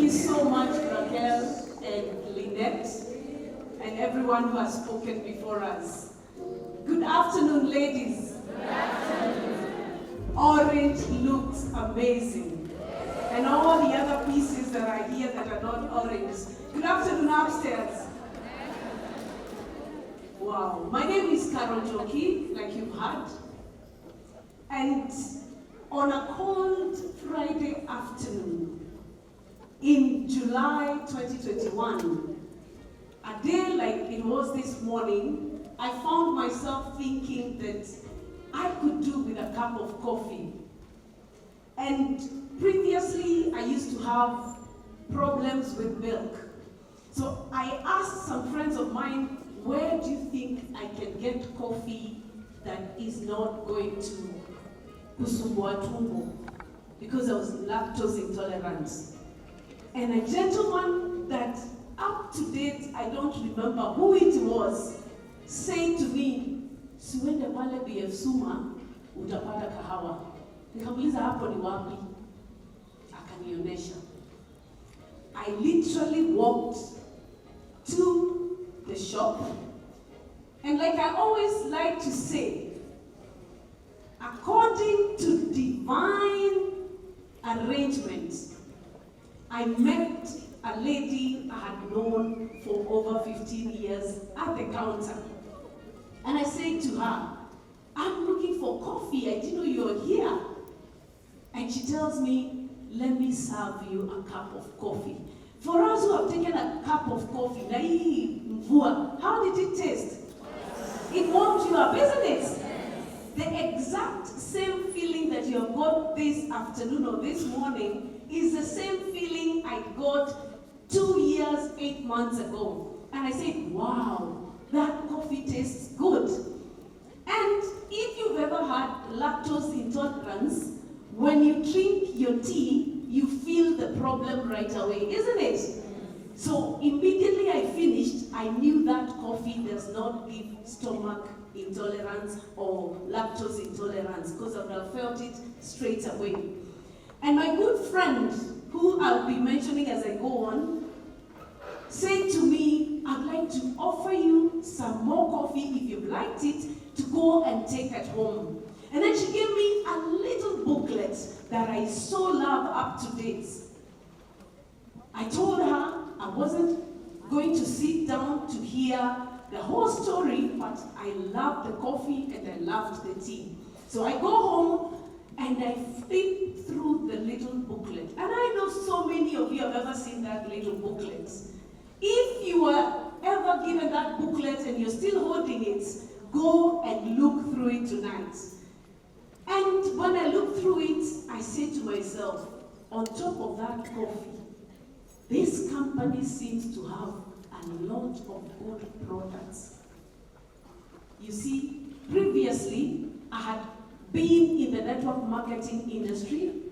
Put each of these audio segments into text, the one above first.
you so much, Raquel and Lynette, and everyone who has spoken before us. Good afternoon, ladies. Good afternoon. Orange looks amazing. And all the other pieces that are here that are not orange. Good afternoon upstairs. Wow. My name is Njoki, like you've heard. And on a cold Friday afternoon in July 2021, a day like it was this morning, I found myself thinking that I could do with a cup of coffee. And previously, I used to have problems with milk. So I asked some friends of mine, where do you think I can get coffee that is not going to kusumbua tumbo? Because I was lactose intolerant. And a gentleman that up to date, I don't remember who it was, said to me, siwende pale BF Suma, utapata kahawa. Nikamuliza hapo ni wapi? Akanionyesha. I literally walked to the shop, and like I always like to say, according to divine arrangement, I met a lady I had known for over 15 years at the counter. And I said to her, I'm looking for coffee, I didn't know you were here. And she tells me, let me serve you a cup of coffee. For us who have taken a cup of coffee, how did it taste? It warmed you up, isn't it? The exact same feeling that you have got this afternoon or this morning is the same feeling I got 2 years, 8 months ago. And I said, wow, that coffee tastes good. And if you've ever had lactose intolerance, when you drink your tea, you feel the problem right away, isn't it? So immediately I finished, I knew that coffee does not give stomach intolerance or lactose intolerance, because I would have felt it straight away. And my good friend, who I'll be mentioning as I go on, said to me, I'd like to offer you some more coffee if you've liked it to go and take at home. And then she gave me a little booklet that I so love up to date. I told her I wasn't going to sit down to hear the whole story, but I loved the coffee and I loved the tea. So I go home and I flip through the little booklet. And I know so many of you have ever seen that little booklet. If you were ever given that booklet and you're still holding it, go and look through it tonight. And when I look through it, I say to myself, on top of that coffee, this company seems to have a lot of good products. You see, previously, I had been in the network marketing industry,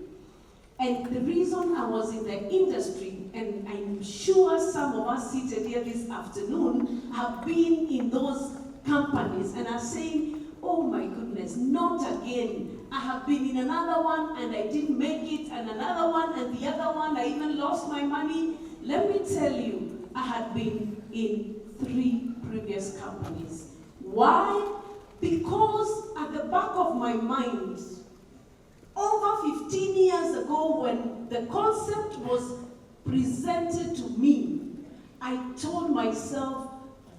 and the reason I was in the industry, and I'm sure some of us seated here this afternoon have been in those companies and are saying, oh my goodness, not again. I have been in another one and I didn't make it, and another one and the other one, I even lost my money. Let me tell you, I had been in 3 previous companies. Why? Because at the back of my mind, over 15 years ago when the concept was presented to me, I told myself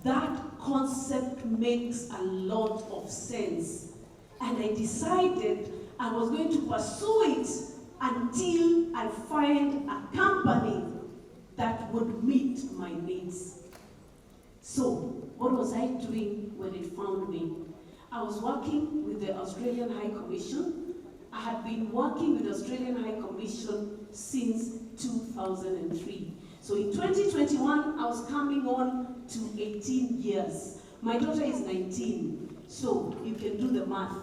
that concept makes a lot of sense. And I decided I was going to pursue it until I find a company that would meet my needs. So, what was I doing when it found me? I was working with the Australian High Commission. I had been working with the Australian High Commission since 2003. So in 2021, I was coming on to 18 years. My daughter is 19, so you can do the math.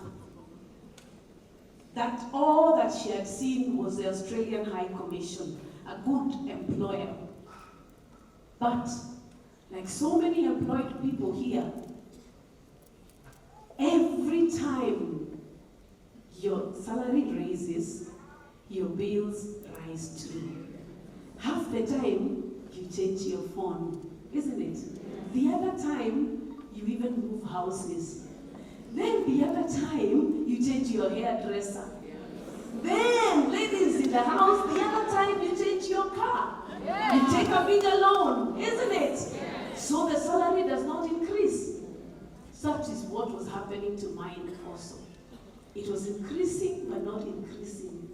That all that she had seen was the Australian High Commission, a good employer. But, like so many employed people here, every time your salary raises, your bills rise too. Have the time you change your phone, isn't it? The other time you even move houses. Then the other time you change your hairdresser. Then, ladies in the house, the other time you change your car. You take a bigger loan, isn't it? So the salary does not increase. Such is what was happening to mine also. It was increasing but not increasing.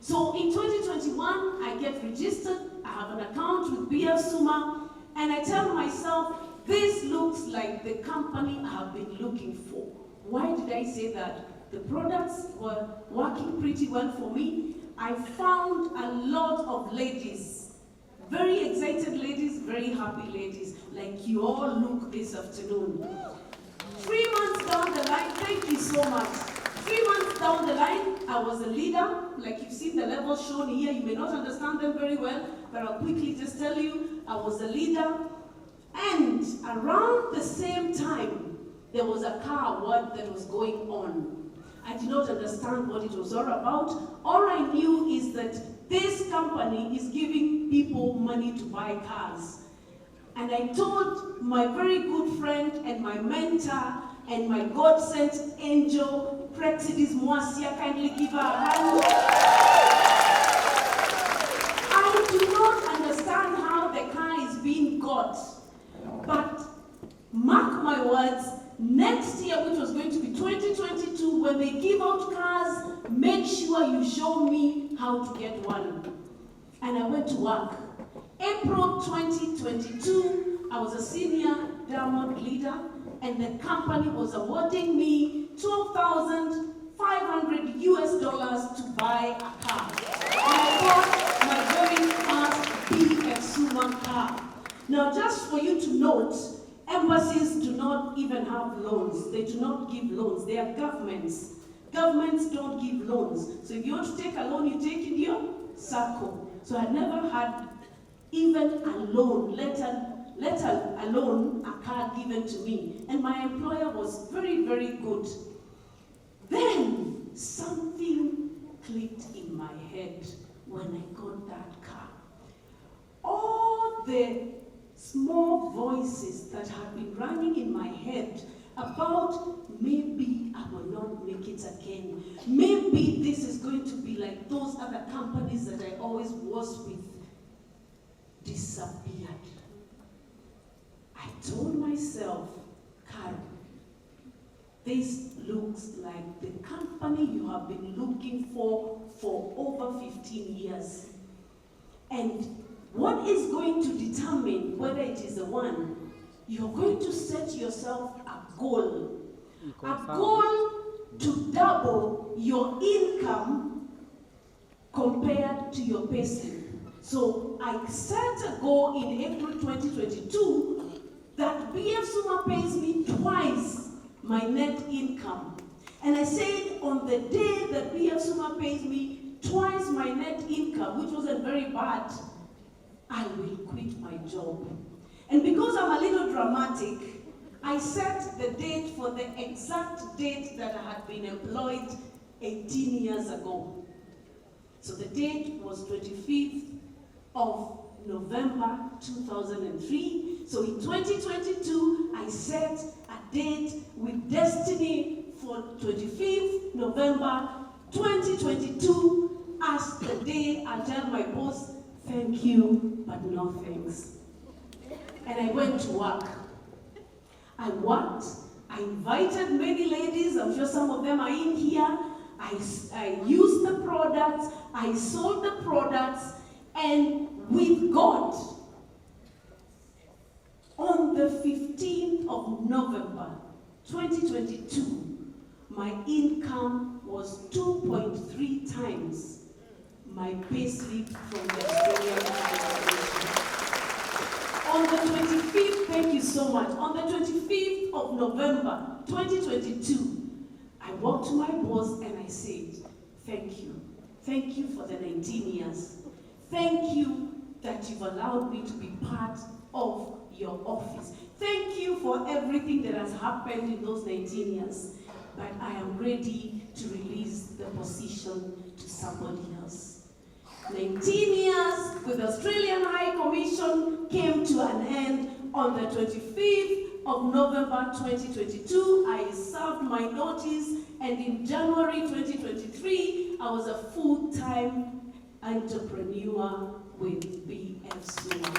So in 2021, I get registered. I have an account with BF Suma, and I tell myself, this looks like the company I have been looking for. Why did I say that? The products were working pretty well for me. I found a lot of ladies, very excited ladies, very happy ladies, like you all look this afternoon. 3 months down the line, thank you so much. 3 months down the line, I was a leader. Like you've seen the levels shown here, you may not understand them very well, but I'll quickly just tell you, I was a leader. And around the same time, there was a car award that was going on. I did not understand what it was all about. All I knew is that this company is giving people money to buy cars. And I told my very good friend and my mentor and my God-sent angel, Praxidis Mwasia, kindly give her a hand. I do not understand how the car is being got. But mark my words, next year, which was going to be 2022, when they give out cars, make sure you show me how to get one. And I went to work. April 2022, I was a senior diamond leader, and the company was awarding me $12,500 to buy a car. And I bought my very first BF Suma car. Now, just for you to note, embassies do not even have loans. They do not give loans. They are governments. Governments don't give loans. So if you want to take a loan, you take in your circle. So I never had even a loan, let alone a car given to me. And my employer was very, very good. Then something clicked in my head when I got that car. All the small voices that had been running in my head about maybe I will not make it again. Maybe this is going to be like those other companies that I always was with disappeared. I told myself, Carol, this looks like the company you have been looking for over 15 years. And what is going to determine whether it is the one, you're going to set yourself a goal to double your income compared to your pay slip. So I set a goal in April 2022 that BF Suma pays me twice my net income. And I said on the day that BF Suma pays me twice my net income, which wasn't very bad, I will quit my job. And because I'm a little dramatic, I set the date for the exact date that I had been employed 18 years ago. So the date was 25th of November 2003. So in 2022, I set a date with destiny for 25th November 2022 as the day I tell my boss, thank you, but no thanks. And I went to work. I worked. I invited many ladies. I'm sure some of them are in here. I used the products. I sold the products. And with God, on the 15th of November 2022, my income was 2.3 times my pay slip from the Australian Corporation. On the 25th, thank you so much, on the 25th of November 2022, I walked to my boss and I said, thank you. Thank you for the 19 years. Thank you that you've allowed me to be part of your office. Thank you for everything that has happened in those 19 years. But I am ready to release the position to somebody else. 19 years, with the Australian High Commission came to an end on the 25th of November 2022. I served my notice, and in January 2023, I was a full-time entrepreneur with BF Suma.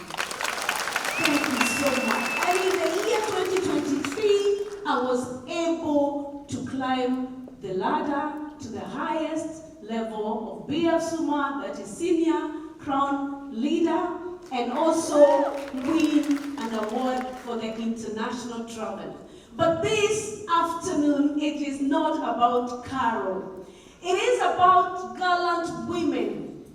Thank you so much. And in the year 2023, I was able to climb the ladder to the highest level of BF Suma, that is Senior Crown Leader, and also win an award for the international travel. But this afternoon, it is not about Carol. It is about gallant women.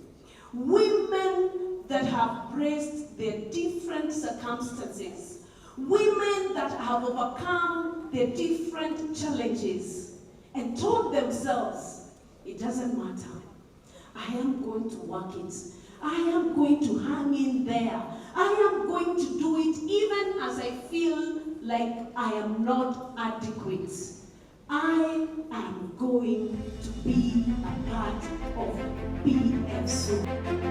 Women that have braced their different circumstances. Women that have overcome their different challenges and told themselves, it doesn't matter. I am going to work it. I am going to hang in there. I am going to do it even as I feel like I am not adequate. I am going to be a part of BF Suma.